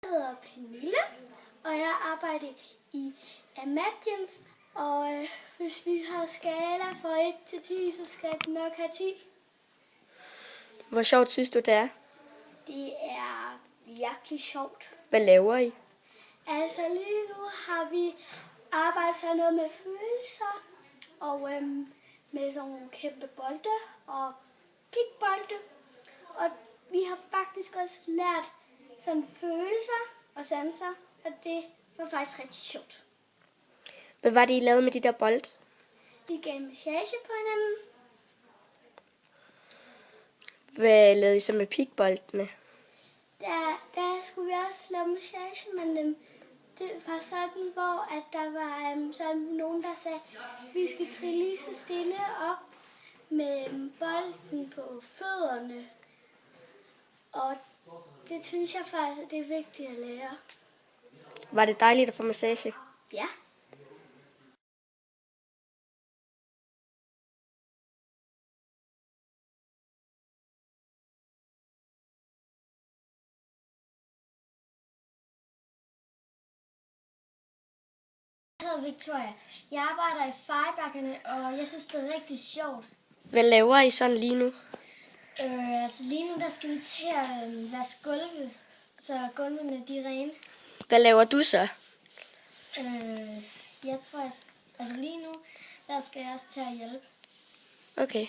Jeg hedder Pernille, og jeg arbejder i Amadians, og hvis vi har skala fra 1 til 10, så skal det nok have 10. Hvor sjovt synes du, det er? Det er virkelig sjovt. Hvad laver I? Altså lige nu har vi arbejdet sådan noget med følelser, og med sådan nogle kæmpe bolde og pikbolde. Og vi har faktisk også lært sådan følelser og sanser, og det var faktisk rigtig sjovt. Hvad var det, I lavede med de der bold? Vi gav massage på hinanden. Hvad lavede I så med pikboldene? Der skulle vi også lave massage, men det var sådan, hvor at der var sådan nogen, der sagde, vi skal trille lige så stille op med bolden på fødderne. Og det synes jeg faktisk, at det er vigtigt at lære. Var det dejligt at få massage? Ja. Jeg hedder Victoria. Jeg arbejder i Fejebakkerne, og jeg synes, det er rigtig sjovt. Hvad laver I sådan lige nu? Altså lige nu, der skal vi til at vaske gulve, så gulvene de er rene. Hvad laver du så? Jeg tror, altså lige nu, der skal jeg også til at hjælpe. Okay.